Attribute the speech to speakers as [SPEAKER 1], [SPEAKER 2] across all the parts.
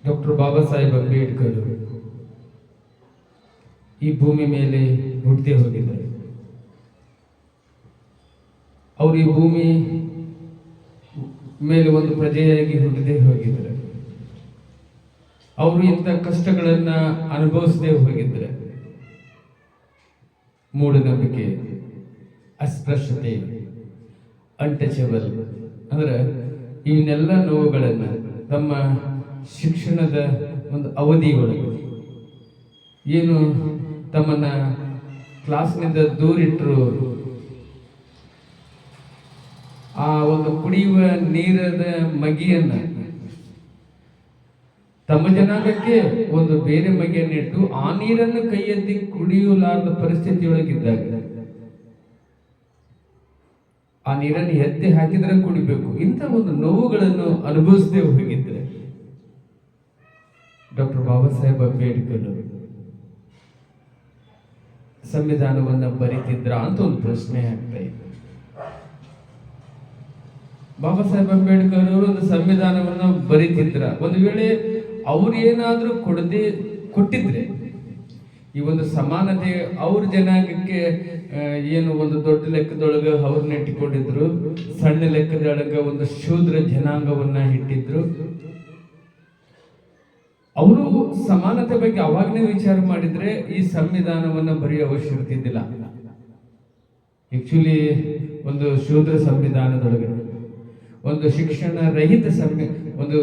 [SPEAKER 1] Doctor Baba Saheb Ambedkar ಈ ಭೂಮಿ ಮೇಲೆ ಹುಟ್ಟದೆ ಹೋಗಿದ್ದಾರೆ. ಅವರು ಈ ಭೂಮಿ ಮೇಲೆ ಒಂದು ಪ್ರಜೆಯಾಗಿ ಹುಟ್ಟದೆ ಹೋಗಿದ್ದಾರೆ. ಅವರು ಇಂಥ ಕಷ್ಟಗಳನ್ನ ಅನುಭವಿಸದೆ ಹೋಗಿದ್ರೆ ಮೂಢನಂಬಿಕೆ, ಅಸ್ಪೃಶ್ಯತೆ, ಅನ್ಟಚಬಲ್ ಅಂದ್ರೆ ಇವನ್ನೆಲ್ಲ ನೋವುಗಳನ್ನ ತಮ್ಮ ಶಿಕ್ಷಣದ ಒಂದು ಅವಧಿಯೊಳಗೆ ಏನು ತಮ್ಮನ್ನ ಕ್ಲಾಸ್ನಿಂದ ದೂರಿಟ್ಟರು, ಆ ಒಂದು ಕುಡಿಯುವ ನೀರದ ಮಗಿಯನ್ನ ತಮ್ಮ ಜನಾಂಗಕ್ಕೆ ಒಂದು ಬೇರೆ ಮಗಿಯನ್ನಿಟ್ಟು ಆ ನೀರನ್ನು ಕೈ ಎತ್ತಿ ಕುಡಿಯಲಾರದ ಪರಿಸ್ಥಿತಿಯೊಳಗಿದ್ದಾಗ ಆ ನೀರನ್ನು ಎತ್ತಿ ಹಾಕಿದ್ರೆ ಕುಡಿಬೇಕು. ಇಂಥ ಒಂದು ನೋವುಗಳನ್ನು ಅನುಭವಿಸದೆ ಹೋಗಿದ್ರೆ ಡಾಕ್ಟರ್ ಬಾಬಾ ಸಾಹೇಬ್ ಅಂಬೇಡ್ಕರ್ ಸಂವಿಧಾನವನ್ನ ಬರೀತಿದ್ರ ಅಂತ ಒಂದು ಪ್ರಶ್ನೆ ಆಗ್ತಾ ಇದೆ. ಬಾಬಾ ಸಾಹೇಬ್ ಅಂಬೇಡ್ಕರ್ ಅವರು ಒಂದು ಸಂವಿಧಾನವನ್ನ ಬರೀತಿದ್ರ, ಒಂದು ವೇಳೆ ಅವ್ರು ಏನಾದ್ರೂ ಕೊಟ್ಟಿದ್ರೆ ಈ ಒಂದು ಸಮಾನತೆ ಅವ್ರ ಜನಾಂಗಕ್ಕೆ ಏನು ಒಂದು ದೊಡ್ಡ ಲೆಕ್ಕದೊಳಗೆ ಅವ್ರನ್ನ ಇಟ್ಟುಕೊಂಡಿದ್ರು, ಸಣ್ಣ ಲೆಕ್ಕದೊಳಗ ಒಂದು ಶೂದ್ರ ಜನಾಂಗವನ್ನ ಇಟ್ಟಿದ್ರು. ಅವರು ಸಮಾನತೆ ಬಗ್ಗೆ ಅವಾಗನೇ ವಿಚಾರ ಮಾಡಿದ್ರೆ ಈ ಸಂವಿಧಾನವನ್ನ ಬರೆಯೋ ಅವಶ್ಯಕತೆ ಇದ್ದಿಲ್ಲ. ಆಕ್ಚುಲಿ ಒಂದು ಶೂದ್ರ ಸಂವಿಧಾನದೊಳಗೆ, ಒಂದು ಶಿಕ್ಷಣ ರಹಿತ ಒಂದು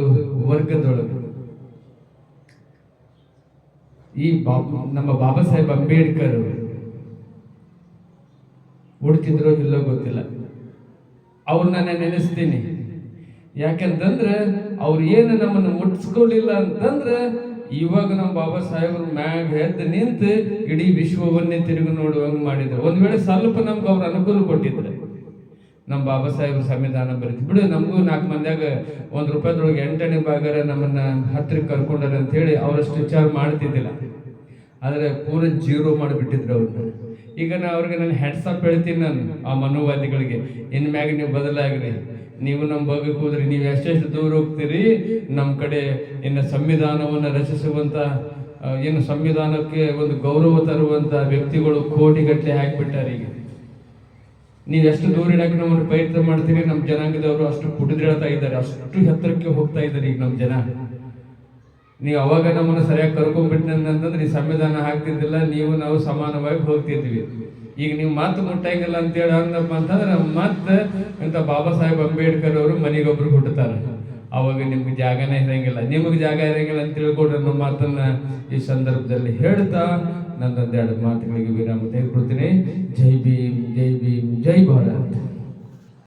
[SPEAKER 1] ವರ್ಗದೊಳಗೆ ಈ ನಮ್ಮ ಬಾಬಾ ಸಾಹೇಬ್ ಅಂಬೇಡ್ಕರ್ ಹುಡ್ತಿದ್ರೋ ಇಲ್ಲೋ ಗೊತ್ತಿಲ್ಲ. ಅವ್ರನ್ನ ನಾನು ನೆನೆಸ್ತೀನಿ. ಯಾಕಂತಂದ್ರೆ ಅವ್ರು ಏನು ನಮ್ಮನ್ನು ಮುಟ್ಸ್ಕೊಳ್ಳಿಲ್ಲ ಅಂತಂದ್ರೆ ಇವಾಗ ನಮ್ಮ ಬಾಬಾ ಸಾಹೇಬ್ರ ಮ್ಯಾಗ ಎದ್ದು ನಿಂತು ಇಡೀ ವಿಶ್ವವನ್ನೇ ತಿರುಗಿ ನೋಡುವಂಗೆ ಮಾಡಿದ್ರು. ಒಂದ್ ವೇಳೆ ಸ್ವಲ್ಪ ನಮ್ಗೆ ಅವ್ರ ಅನುಕೂಲ ಕೊಟ್ಟಿದ್ರೆ ನಮ್ಮ ಬಾಬಾ ಸಾಹೇಬ್ರ ಸಂವಿಧಾನ ಬರೀತಿ ಬಿಡು, ನಮಗೂ 4 ಮಂದಿಯಾಗ ₹1 8ನೇ ಭಾಗರ ನಮ್ಮನ್ನ ಹತ್ತಿರಕ್ಕೆ ಕರ್ಕೊಂಡಾರ ಅಂತ ಹೇಳಿ ಅವರಷ್ಟು ವಿಚಾರ ಮಾಡ್ತಿದ್ದಿಲ್ಲ. ಆದ್ರೆ ಪೂರ ಜೀರೋ ಮಾಡಿಬಿಟ್ಟಿದ್ರು ಅವ್ರನ್ನ. ಈಗ ಅವ್ರಿಗೆ ನಾನು ಹೆಡ್ಸಪ್ ಹೇಳ್ತೀನಿ ನಾನು ಆ ಮನೋವಾದಿಗಳಿಗೆ, ಇನ್ಮ್ಯಾಗ ನೀವು ಬದಲಾಗ್ರಿ, ನೀವು ನಮ್ಮ ಬಗ್ಗೆ ಹೋದ್ರಿ, ನೀವು ಎಷ್ಟೆಷ್ಟು ದೂರ ಹೋಗ್ತೀರಿ, ನಮ್ಮ ಕಡೆ ಇನ್ನು ಸಂವಿಧಾನವನ್ನು ರಚಿಸುವಂತ ಏನು ಸಂವಿಧಾನಕ್ಕೆ ಒಂದು ಗೌರವ ತರುವಂತ ವ್ಯಕ್ತಿಗಳು ಕೋಟಿಗಟ್ಟಲೆ ಹಾಕಿಬಿಟ್ಟಾರೆ. ಈಗ ನೀವೆಷ್ಟು ದೂರ ಇಡಕ್ಕೆ ನಮ್ಮನ್ನು ಪ್ರಯತ್ನ ಮಾಡ್ತೀರಿ, ನಮ್ಮ ಜನಾಂಗದವರು ಅಷ್ಟು ಪುಟಿದಿಳ್ತಾ ಇದ್ದಾರೆ, ಅಷ್ಟು ಎತ್ತರಕ್ಕೆ ಹೋಗ್ತಾ ಇದ್ದಾರೆ ಈಗ ನಮ್ಮ ಜನ. ನೀವು ಅವಾಗ ನಮ್ಮನ್ನು ಸರಿಯಾಗಿ ಕರ್ಕೊಂಡ್ಬಿಟ್ಟಂತಂದ್ರೆ ಈ ಸಂವಿಧಾನ ಹಾಕ್ತಿದ್ದಿಲ್ಲ, ನೀವು ನಾವು ಸಮಾನವಾಗಿ ಹೋಗ್ತಿದ್ವಿ. ಈಗ ನೀವು ಮಾತು ಮುಟ್ಟಂಗಿಲ್ಲ ಅಂತೇಳಿ ಅಂದಪ್ಪ ಅಂತಂದ್ರೆ ಮತ್ತೆ ಇಂಥ ಬಾಬಾ ಸಾಹೇಬ್ ಅಂಬೇಡ್ಕರ್ ಅವರು ಮನೆಗೊಬ್ರು ಹುಟ್ಟುತ್ತಾರೆ. ಅವಾಗ ನಿಮ್ಗೆ ಜಾಗನೇ ಇರಂಗಿಲ್ಲ, ನಿಮಗೆ ಜಾಗ ಇರಂಗಿಲ್ಲ ಅಂತ ತಿಳ್ಕೊಡ್ರೆ ನಮ್ಮ ಮಾತನ್ನ ಈ ಸಂದರ್ಭದಲ್ಲಿ ಹೇಳ್ತಾ ನಂದೊಂದೆರಡು ಮಾತುಗಳಿಗೆ ವಿರಾಮ ತೆಗೆದುಕೊಳ್ತೀನಿ. ಜೈ ಭೀಮ್, ಜೈ ಭೀಮ್, ಜೈ ಭಾರತ್.